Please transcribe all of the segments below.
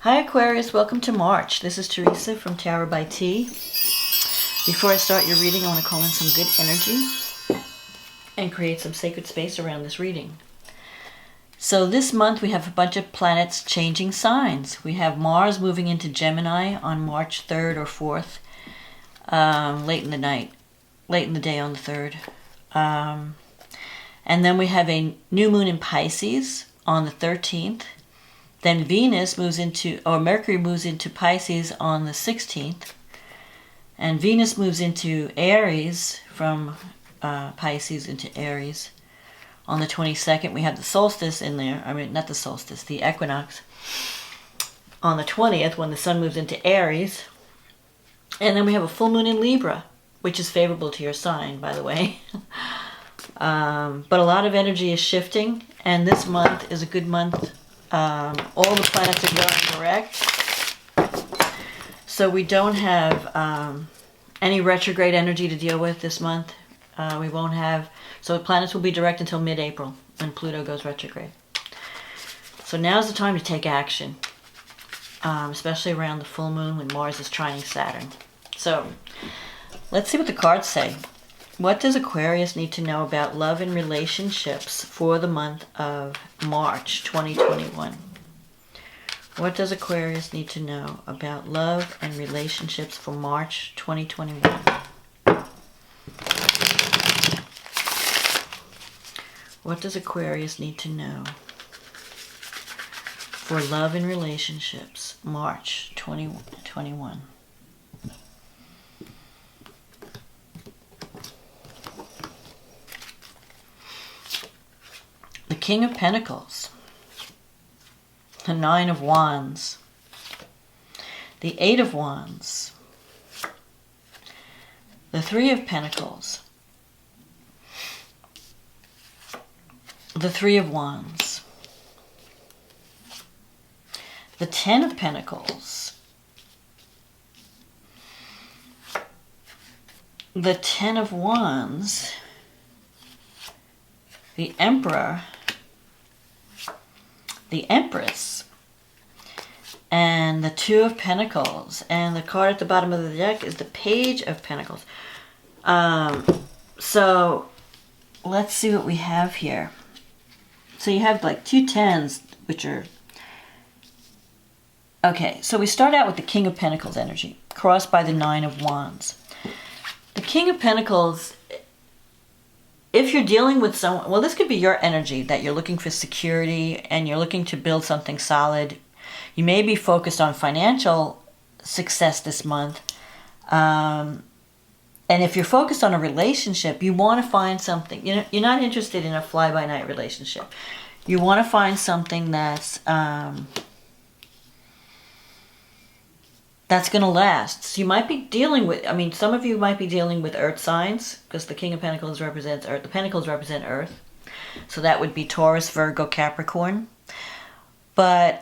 Hi Aquarius, welcome to March. This is Teresa from Tarot by T. Before I start your reading, I want to call in some good energy and create some sacred space around this reading. So this month we have a bunch of planets changing signs. We have Mars moving into Gemini on March 3rd or 4th, late in the day on the 3rd. And then we have a new moon in Pisces on the 13th. Then Mercury moves into Pisces on the 16th. And Venus moves into Aries from Pisces into Aries. On the 22nd, we have the solstice in there. I mean, not the solstice, the equinox. On the 20th, when the sun moves into Aries. And then we have a full moon in Libra, which is favorable to your sign, by the way. But a lot of energy is shifting, and this month is a good month. All the planets are going direct, so we don't have any retrograde energy to deal with this month. We won't have, so the planets will be direct until mid-April when Pluto goes retrograde. So now's the time to take action, especially around the full moon when Mars is trining Saturn. So let's see what the cards say. What does Aquarius need to know about love and relationships for the month of March 2021? What does Aquarius need to know about love and relationships for March 2021? What does Aquarius need to know for love and relationships March 2021? The King of Pentacles, the Nine of Wands, the Eight of Wands, the Three of Pentacles, the Three of Wands, the Ten of Pentacles, the Ten of Wands, the Emperor, the Empress, and the Two of Pentacles. And the card at the bottom of the deck is the Page of Pentacles. So let's see what we have here. So you have like two tens, which are... Okay, so we start out with the King of Pentacles energy, crossed by the Nine of Wands. The King of Pentacles... If you're dealing with someone, well, this could be your energy that you're looking for security and you're looking to build something solid. You may be focused on financial success this month. And if you're focused on a relationship, you want to find something. You're not interested in a fly-by-night relationship. You want to find something that's going to last. So you might be dealing with, some of you might be dealing with earth signs, because the King of Pentacles represents earth. The Pentacles represent earth. So that would be Taurus, Virgo, Capricorn. But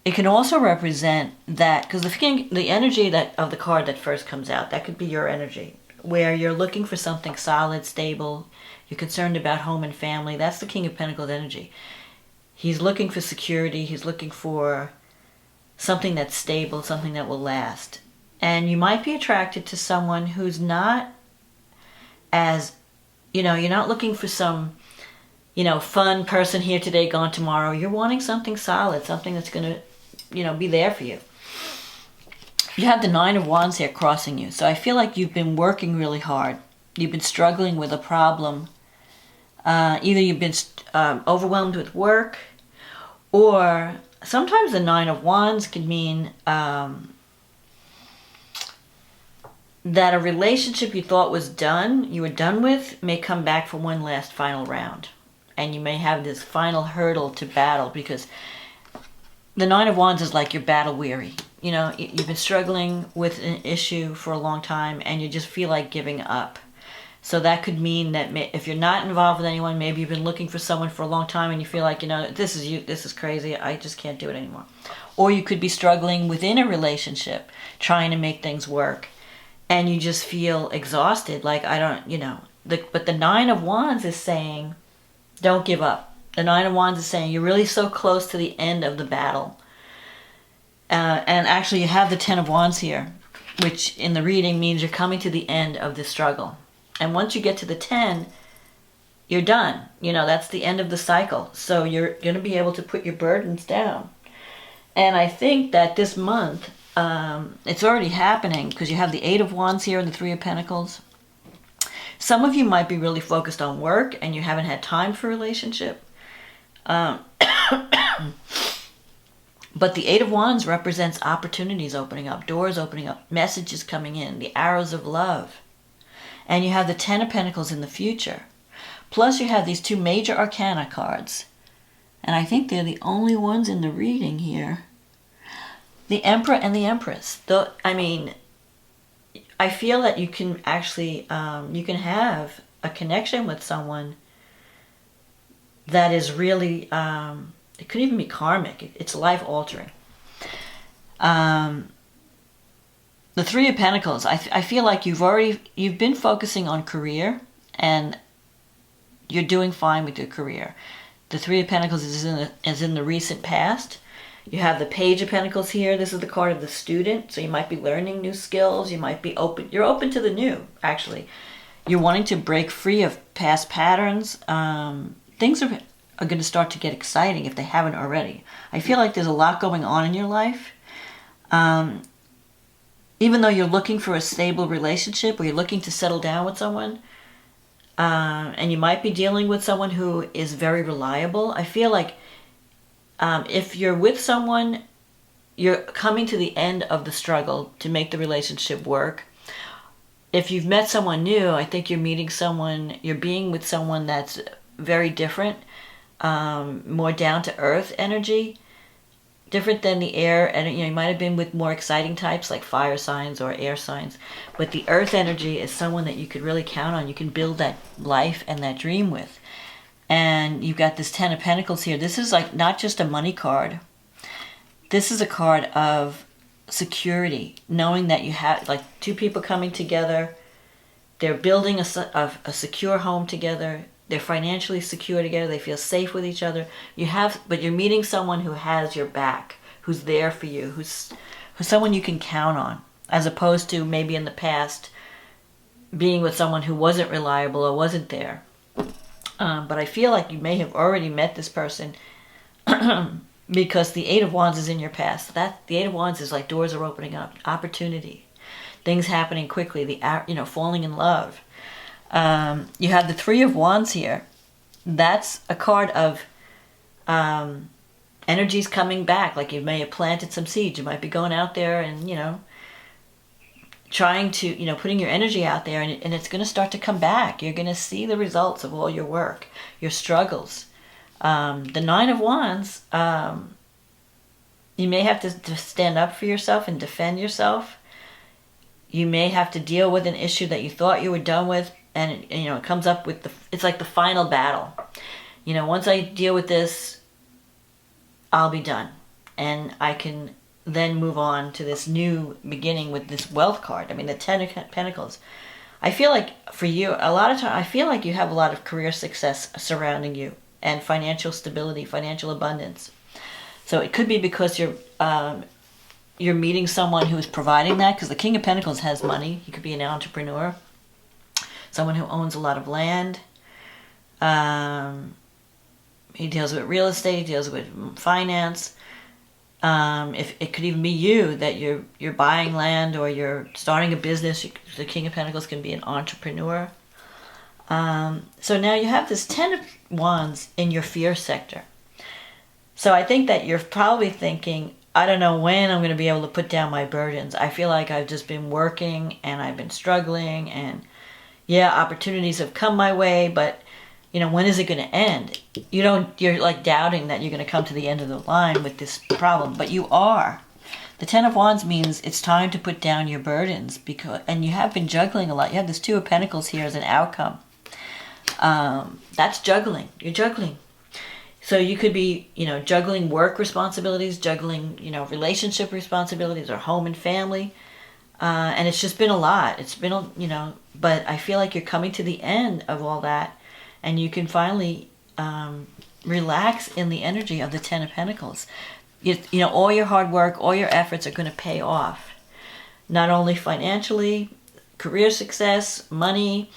it can also represent that, because the energy of the card that first comes out, that could be your energy, where you're looking for something solid, stable. You're concerned about home and family. That's the King of Pentacles energy. He's looking for security. He's looking for something that's stable, something that will last. And you might be attracted to someone who's not as, you're not looking for some, fun person here today, gone tomorrow. You're wanting something solid, something that's going to, be there for you. You have the Nine of Wands here crossing you. So I feel like you've been working really hard. You've been struggling with a problem. Either you've been overwhelmed with work, or sometimes the Nine of Wands can mean that a relationship you thought was done, you were done with, may come back for one last final round. And you may have this final hurdle to battle, because the Nine of Wands is like you're battle weary. You've been struggling with an issue for a long time and you just feel like giving up. So that could mean that if you're not involved with anyone, maybe you've been looking for someone for a long time and you feel like, this is crazy, I just can't do it anymore. Or you could be struggling within a relationship, trying to make things work, and you just feel exhausted, like, but the Nine of Wands is saying, don't give up. The Nine of Wands is saying you're really so close to the end of the battle And actually you have the Ten of Wands here, which in the reading means you're coming to the end of the struggle. And once you get to the 10, you're done. You know, that's the end of the cycle. So you're going to be able to put your burdens down. And I think that this month, it's already happening because you have the Eight of Wands here and the Three of Pentacles. Some of you might be really focused on work and you haven't had time for a relationship. But the Eight of Wands represents opportunities opening up, doors opening up, messages coming in, the arrows of love. And you have the Ten of Pentacles in the future. Plus you have these two major arcana cards. And I think they're the only ones in the reading here. The Emperor and the Empress. I mean, I feel that you can actually, you can have a connection with someone that is really, it could even be karmic. It's life-altering. The Three of Pentacles, I feel like you've been focusing on career and you're doing fine with your career. The Three of Pentacles is in the recent past. You have the Page of Pentacles here. This is the card of the student. So you might be learning new skills. You might be open. You're open to the new, actually. You're wanting to break free of past patterns. Things are going to start to get exciting if they haven't already. I feel like there's a lot going on in your life. Even though you're looking for a stable relationship or you're looking to settle down with someone, and you might be dealing with someone who is very reliable, I feel like if you're with someone, you're coming to the end of the struggle to make the relationship work. If you've met someone new, I think you're meeting someone, you're being with someone that's very different, more down-to-earth energy, different than the air, and you might have been with more exciting types like fire signs or air signs, but the earth energy is someone that you could really count on. You can build that life and that dream with. And you've got this Ten of Pentacles here. This is like not just a money card. This is a card of security, knowing that you have like two people coming together. They're building a secure home together. They're financially secure together. They feel safe with each other. But you're meeting someone who has your back, who's there for you, who's someone you can count on, as opposed to maybe in the past being with someone who wasn't reliable or wasn't there. But I feel like you may have already met this person because the Eight of Wands is in your past. The Eight of Wands is like doors are opening up, opportunity, things happening quickly, falling in love. You have the Three of Wands here. That's a card of energies coming back. Like you may have planted some seeds. You might be going out there and, trying to, putting your energy out there, and it's going to start to come back. You're going to see the results of all your work, your struggles. The Nine of Wands, you may have to stand up for yourself and defend yourself. You may have to deal with an issue that you thought you were done with, and it comes up with it's like the final battle. Once I deal with this, I'll be done, and I can then move on to this new beginning with this wealth card. I mean, the Ten of Pentacles. I feel like for you, a lot of time, I feel like you have a lot of career success surrounding you and financial stability, financial abundance. So it could be because you're meeting someone who is providing that, because the King of Pentacles has money. He could be an entrepreneur, someone who owns a lot of land. He deals with real estate, he deals with finance. If it could even be you, that you're buying land or you're starting a business. The King of Pentacles can be an entrepreneur. So now you have this Ten of Wands in your fear sector. So I think that you're probably thinking, I don't know when I'm going to be able to put down my burdens. I feel like I've just been working and I've been struggling, and opportunities have come my way, but when is it going to end? You're like doubting that you're going to come to the end of the line with this problem, but you are. The Ten of Wands means it's time to put down your burdens, and you have been juggling a lot. You have this Two of Pentacles here as an outcome. That's juggling. You're juggling. So you could be, juggling work responsibilities, juggling, relationship responsibilities, or home and family. And it's just been a lot. It's been, but I feel like you're coming to the end of all that, and you can finally relax in the energy of the Ten of Pentacles. you know, all your hard work, all your efforts are going to pay off. Not only financially, career success, money,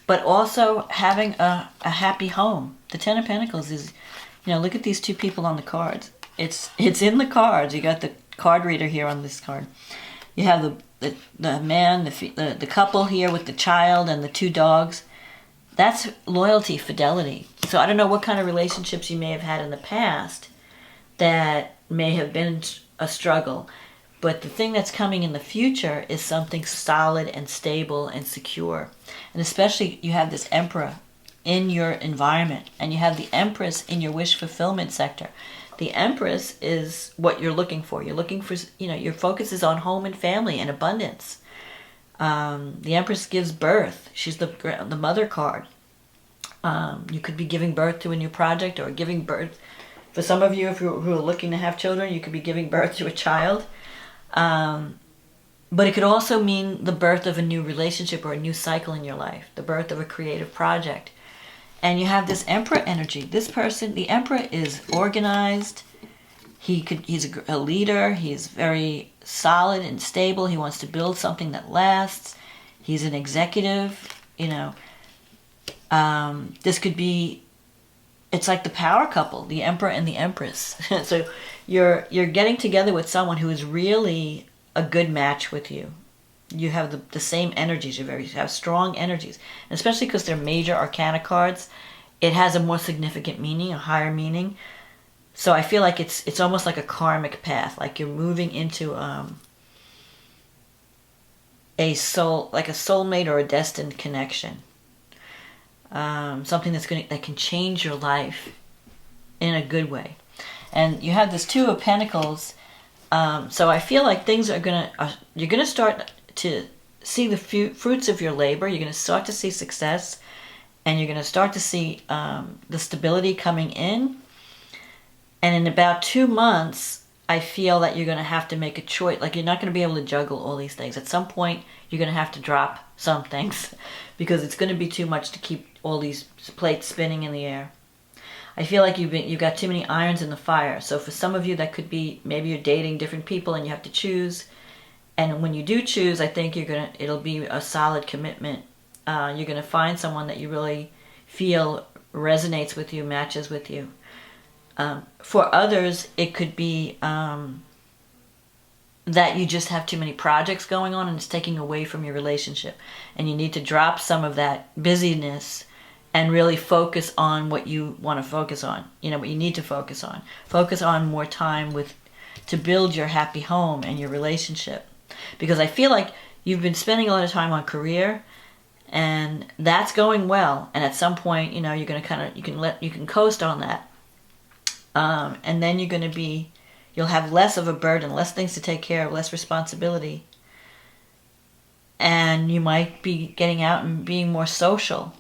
but also having a happy home. The Ten of Pentacles is, you know, look at these two people on the cards. It's in the cards. You got the card reader here on this card. You have the man, the couple here with the child and the two dogs. That's loyalty, fidelity. So I don't know what kind of relationships you may have had in the past that may have been a struggle. But the thing that's coming in the future is something solid and stable and secure. And especially you have this Emperor in your environment, and you have the Empress in your wish fulfillment sector. The Empress is what you're looking for. You're looking for, you know, your focus is on home and family and abundance. The Empress gives birth. She's the mother card. You could be giving birth to a new project, or giving birth. For some of you, if who are looking to have children, you could be giving birth to a child. But it could also mean the birth of a new relationship or a new cycle in your life, the birth of a creative project. And you have this Emperor energy. This person, the Emperor, is organized. He's a leader. He's very solid and stable. He wants to build something that lasts. He's an executive. You know, this could be. It's like the power couple, the Emperor and the Empress. So you're getting together with someone who is really a good match with you. You have the same energies. You have strong energies, and especially because they're major arcana cards. It has a more significant meaning, a higher meaning. So I feel like it's almost like a karmic path, like you're moving into a soulmate or a destined connection. Something that can change your life in a good way. And you have this Two of Pentacles. So I feel like things you're gonna start to see the fruits of your labor. You're gonna start to see success, and you're gonna start to see the stability coming in. And in about 2 months, I feel that you're gonna have to make a choice. Like, you're not gonna be able to juggle all these things. At some point, you're gonna have to drop some things because it's gonna be too much to keep all these plates spinning in the air. I feel like you've got too many irons in the fire. So for some of you, that could be maybe you're dating different people and you have to choose. And when you do choose, I think it'll be a solid commitment. You're gonna find someone that you really feel resonates with you, matches with you. For others, it could be that you just have too many projects going on and it's taking away from your relationship, and you need to drop some of that busyness and really focus on what you want to focus on. You know, what you need to focus on. Focus on more time to build your happy home and your relationship. Because I feel like you've been spending a lot of time on career, and that's going well. And at some point, you know, you're going to you can coast on that. And then you'll have less of a burden, less things to take care of, less responsibility. And you might be getting out and being more social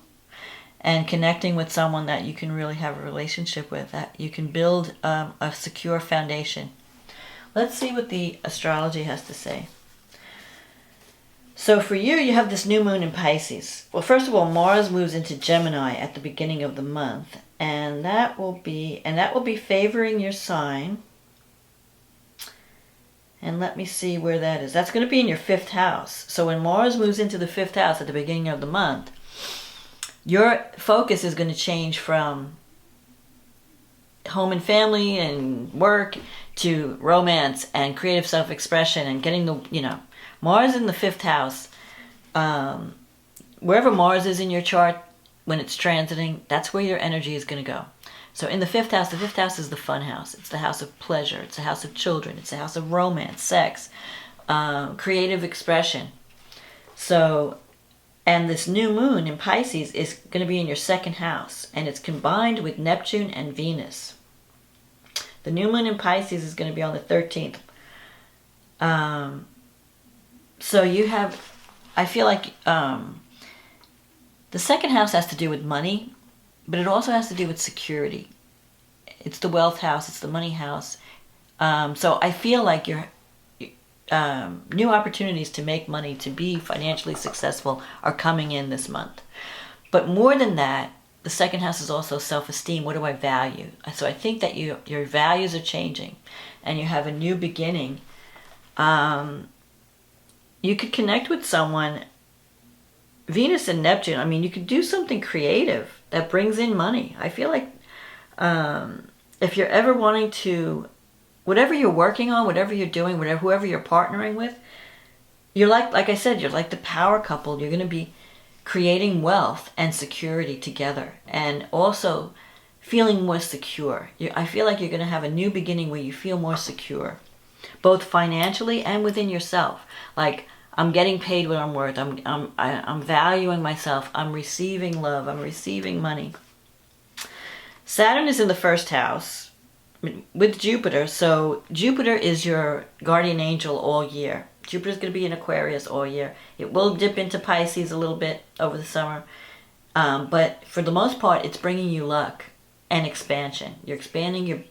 and connecting with someone that you can really have a relationship with, that you can build a secure foundation. Let's see what the astrology has to say. So for you, you have this new moon in Pisces. Well, first of all, Mars moves into Gemini at the beginning of the month, and that will be favoring your sign. And let me see where that is. That's going to be in your 5th house. So when Mars moves into the 5th house at the beginning of the month, your focus is going to change from home and family and work to romance and creative self-expression and getting Mars in the 5th house. Wherever Mars is in your chart, when it's transiting, that's where your energy is going to go. So in the 5th house is the fun house. It's the house of pleasure. It's the house of children. It's the house of romance, sex, creative expression. So, and this new moon in Pisces is going to be in your 2nd house, and it's combined with Neptune and Venus. The new moon in Pisces is going to be on the 13th. So you have, I feel like the 2nd house has to do with money, but it also has to do with security. It's the wealth house. It's the money house. So I feel like your new opportunities to make money, to be financially successful, are coming in this month. But more than that, the second house is also self-esteem. What do I value? So I think that your values are changing and you have a new beginning. You could connect with someone. Venus and Neptune, I mean, you could do something creative that brings in money. I feel like if you're ever wanting to, whatever you're working on, whatever you're doing, whoever you're partnering with, you're like I said, you're like the power couple. You're going to be creating wealth and security together, and also feeling more secure. I feel like you're going to have a new beginning where you feel more secure, both financially and within yourself. Like, I'm getting paid what I'm worth. I'm valuing myself. I'm receiving love. I'm receiving money. Saturn is in the first house with Jupiter. So Jupiter is your guardian angel all year. Jupiter's going to be in Aquarius all year. It will dip into Pisces a little bit over the summer. But for the most part, it's bringing you luck and expansion. You're expanding your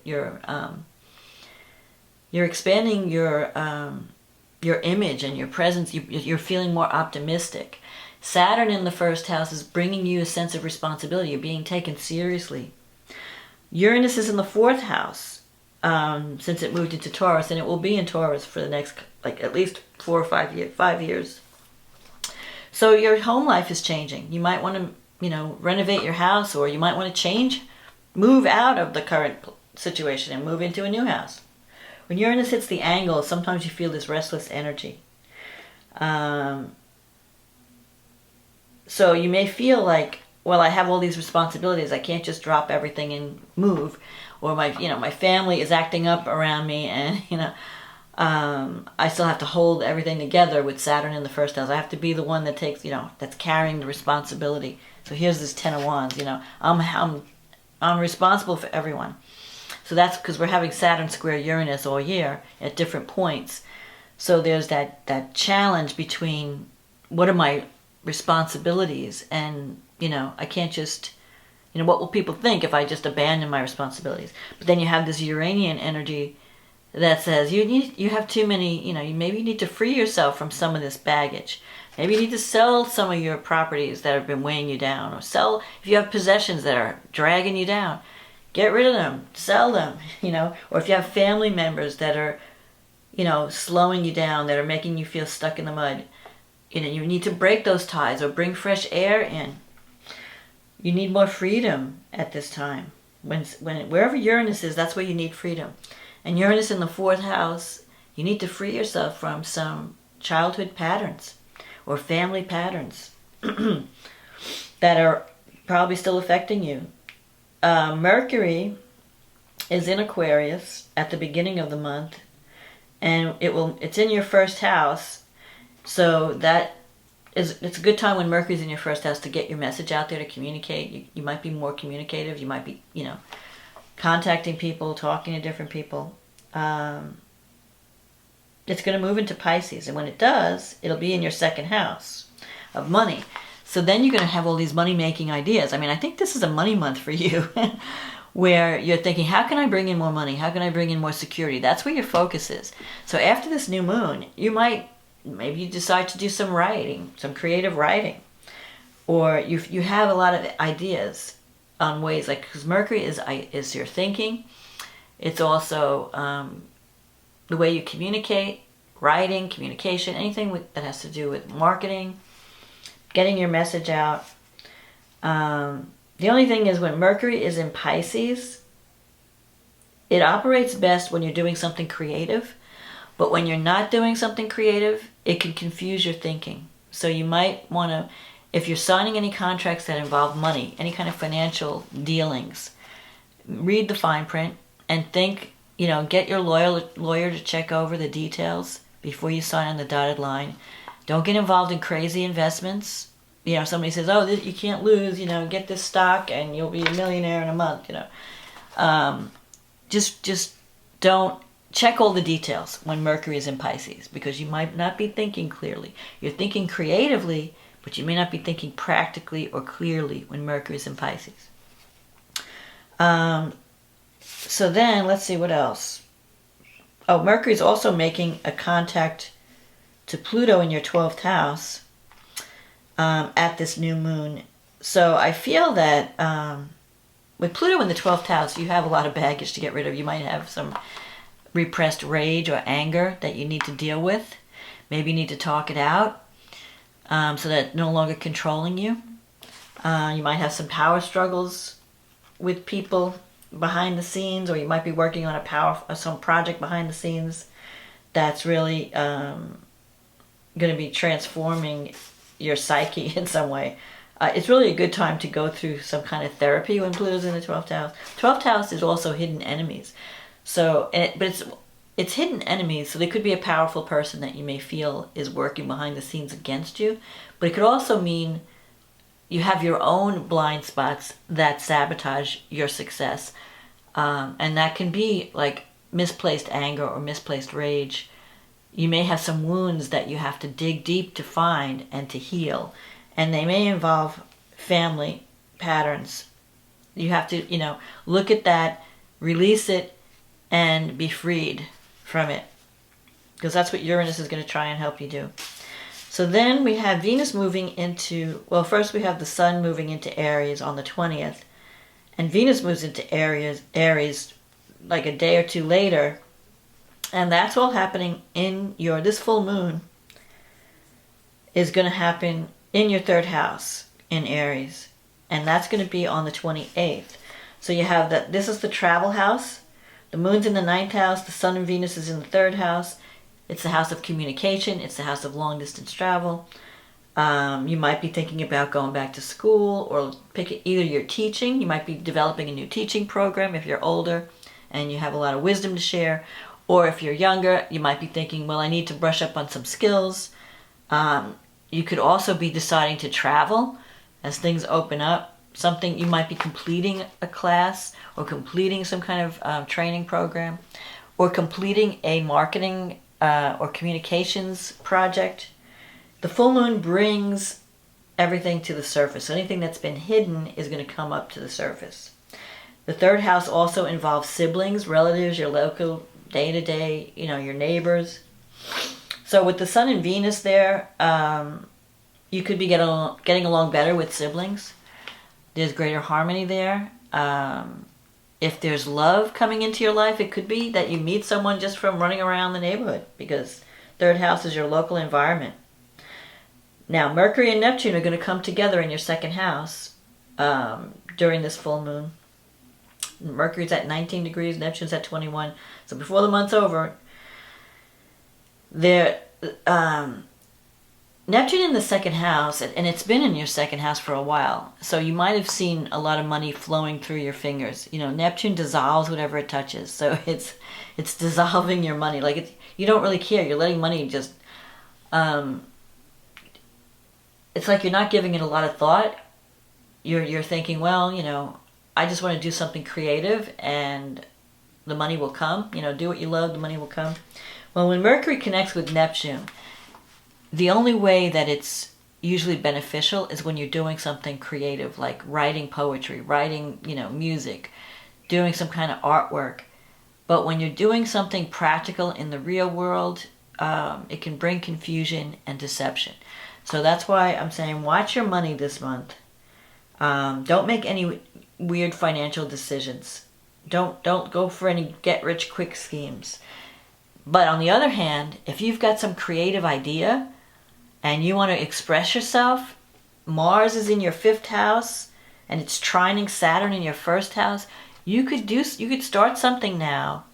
image and your presence. You're feeling more optimistic. Saturn in the first house is bringing you a sense of responsibility. You're being taken seriously. Uranus is in the fourth house, since it moved into Taurus, and it will be in Taurus for the next, like, at least 4 or 5 years. 5 years. So your home life is changing. You might want to, renovate your house, or you might want to move out of the current situation and move into a new house. When Uranus hits the angle, sometimes you feel this restless energy. So you may feel like, well, I have all these responsibilities. I can't just drop everything and move. Or my family is acting up around me, and, I still have to hold everything together with Saturn in the first house. I have to be the one that takes, that's carrying the responsibility. So here's this 10 of Wands, I'm responsible for everyone. So that's because we're having Saturn square Uranus all year at different points. So there's that challenge between what are my responsibilities, and, I can't just, what will people think if I just abandon my responsibilities? But then you have this Uranian energy that says you have too many, you maybe need to free yourself from some of this baggage. Maybe you need to sell some of your properties that have been weighing you down, or sell if you have possessions that are dragging you down. Get rid of them, sell them, or if you have family members that are, slowing you down, that are making you feel stuck in the mud, you need to break those ties or bring fresh air in. You need more freedom at this time. Wherever Uranus is, that's where you need freedom. And Uranus in the fourth house, you need to free yourself from some childhood patterns or family patterns that are probably still affecting you. Mercury is in Aquarius at the beginning of the month, and it's in your first house. So it's a good time when Mercury's in your first house to get your message out there, to communicate. You might be more communicative. You might be, contacting people, talking to different people. It's going to move into Pisces, and when it does, it'll be in your second house of money. So then you're going to have all these money-making ideas. I mean, I think this is a money month for you, where you're thinking, how can I bring in more money? How can I bring in more security? That's where your focus is. So after this new moon, maybe you decide to do some writing, some creative writing. Or you have a lot of ideas on ways, like, because Mercury is your thinking. It's also the way you communicate, writing, communication, anything that has to do with marketing, getting your message out. The only thing is, when Mercury is in Pisces, it operates best when you're doing something creative. But when you're not doing something creative, it can confuse your thinking. So you might want to, if you're signing any contracts that involve money, any kind of financial dealings, read the fine print and think, get your lawyer to check over the details before you sign on the dotted line. Don't get involved in crazy investments. Somebody says, oh, you can't lose, get this stock and you'll be a millionaire in a month, Just don't check all the details when Mercury is in Pisces, because you might not be thinking clearly. You're thinking creatively, but you may not be thinking practically or clearly when Mercury is in Pisces. So then, let's see what else. Oh, Mercury is also making a contact to Pluto in your 12th house at this new moon So I feel that with Pluto in the 12th house, you have a lot of baggage to get rid of. You might have some repressed rage or anger that you need to deal with. Maybe you need to talk it out so that it's no longer controlling you. You might have some power struggles with people behind the scenes, or you might be working on some project behind the scenes that's really going to be transforming your psyche in some way. It's really a good time to go through some kind of therapy when Pluto's in the 12th house. 12th house is also hidden enemies. So, but it's hidden enemies, so there could be a powerful person that you may feel is working behind the scenes against you. But it could also mean you have your own blind spots that sabotage your success. And that can be like misplaced anger or misplaced rage. You may have some wounds that you have to dig deep to find and to heal. And they may involve family patterns. You have to, look at that, release it, and be freed from it. Because that's what Uranus is going to try and help you do. So then we have Venus moving into, well, first we have the Sun moving into Aries on the 20th. And Venus moves into Aries like a day or two later. And that's all happening in this full moon is going to happen in your 3rd house in Aries. And that's going to be on the 28th. So you have that, this is the travel house. The moon's in the 9th house. The Sun and Venus is in the 3rd house. It's the house of communication. It's the house of long distance travel. You might be thinking about going back to school, or either you're teaching. You might be developing a new teaching program if you're older and you have a lot of wisdom to share. Or if you're younger, you might be thinking, well, I need to brush up on some skills. You could also be deciding to travel as things open up. You might be completing a class or completing some kind of training program, or completing a marketing or communications project. The full moon brings everything to the surface. So anything that's been hidden is going to come up to the surface. The 3rd house also involves siblings, relatives, your local day-to-day, your neighbors. So with the Sun and Venus there, you could be getting along better with siblings. There's greater harmony there. If there's love coming into your life, it could be that you meet someone just from running around the neighborhood, because 3rd house is your local environment. Now, Mercury and Neptune are going to come together in your 2nd house during this full moon. Mercury's at 19 degrees, Neptune's at 21. So before the month's over, Neptune in the 2nd house, and it's been in your 2nd house for a while, so you might have seen a lot of money flowing through your fingers. Neptune dissolves whatever it touches, so it's dissolving your money. Like, you don't really care. You're letting money just, it's like you're not giving it a lot of thought. You're thinking, well, I just want to do something creative, and the money will come. Do what you love, the money will come. Well, when Mercury connects with Neptune, the only way that it's usually beneficial is when you're doing something creative, like writing poetry, writing, music, doing some kind of artwork. But when you're doing something practical in the real world, it can bring confusion and deception. So that's why I'm saying watch your money this month. Don't make any weird financial decisions. Don't go for any get-rich-quick schemes. But on the other hand, if you've got some creative idea and you want to express yourself, Mars is in your 5th house and it's trining Saturn in your 1st house. You could start something now.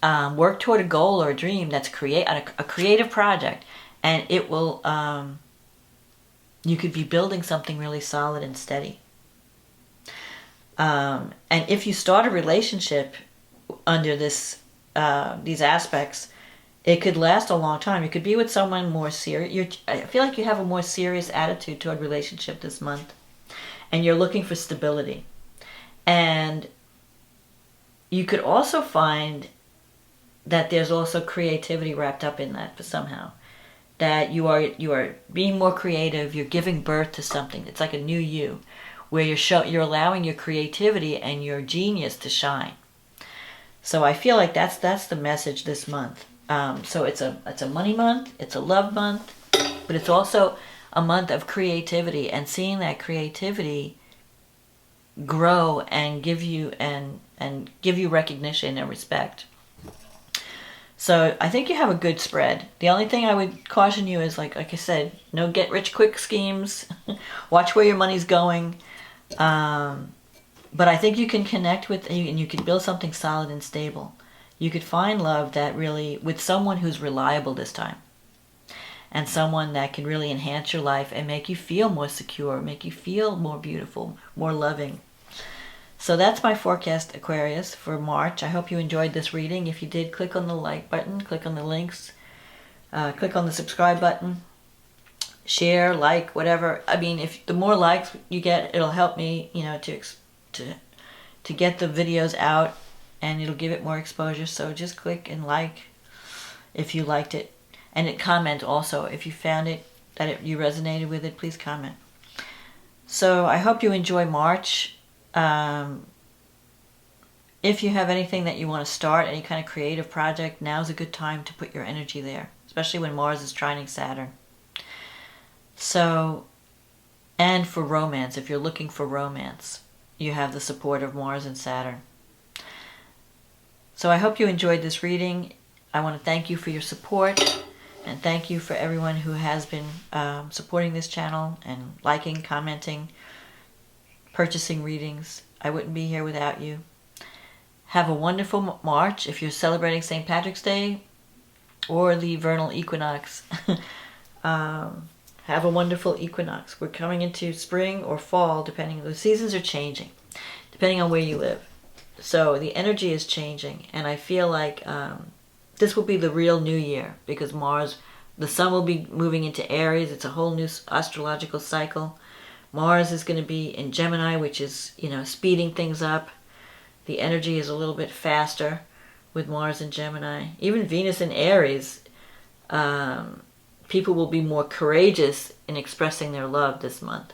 Work toward a goal or a dream that's a creative project, and it will. You could be building something really solid and steady. And if you start a relationship under these aspects, it could last a long time. You could be with someone more serious. I feel like you have a more serious attitude toward relationship this month, and you're looking for stability. And you could also find that there's also creativity wrapped up in that somehow. That you are being more creative. You're giving birth to something. It's like a new you, where you're allowing your creativity and your genius to shine. So I feel like that's the message this month. So it's a money month, it's a love month, but it's also a month of creativity, and seeing that creativity grow and give you recognition and respect. So I think you have a good spread. The only thing I would caution you is, like I said, no get rich quick schemes. Watch where your money's going. But I think you can connect with, and you can build something solid and stable. You could find love that really, with someone who's reliable this time. And someone that can really enhance your life and make you feel more secure, make you feel more beautiful, more loving. So that's my forecast, Aquarius, for March. I hope you enjoyed this reading. If you did, click on the like button, click on the links, click on the subscribe button, share, like, whatever. I mean, if the more likes you get, it'll help me, to get the videos out, and it'll give it more exposure. So just click and like if you liked it, and comment also if you found it that you resonated with it. Please comment. So I hope you enjoy March. If you have anything that you want to start, any kind of creative project, now's a good time to put your energy there, especially when Mars is trining Saturn. So, and for romance, if you're looking for romance, you have the support of Mars and Saturn. So I hope you enjoyed this reading. I want to thank you for your support, and thank you for everyone who has been supporting this channel and liking, commenting, purchasing readings. I wouldn't be here without you. Have a wonderful March if you're celebrating St. Patrick's Day or the Vernal Equinox. Have a wonderful equinox. We're coming into spring or fall, depending. The seasons are changing, depending on where you live. So the energy is changing, and I feel like this will be the real new year, because Mars, the sun will be moving into Aries. It's a whole new astrological cycle. Mars is going to be in Gemini, which is, speeding things up. The energy is a little bit faster with Mars and Gemini. Even Venus and Aries, people will be more courageous in expressing their love this month.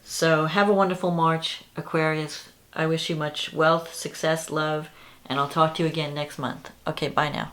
So have a wonderful March, Aquarius. I wish you much wealth, success, love, and I'll talk to you again next month. Okay, bye now.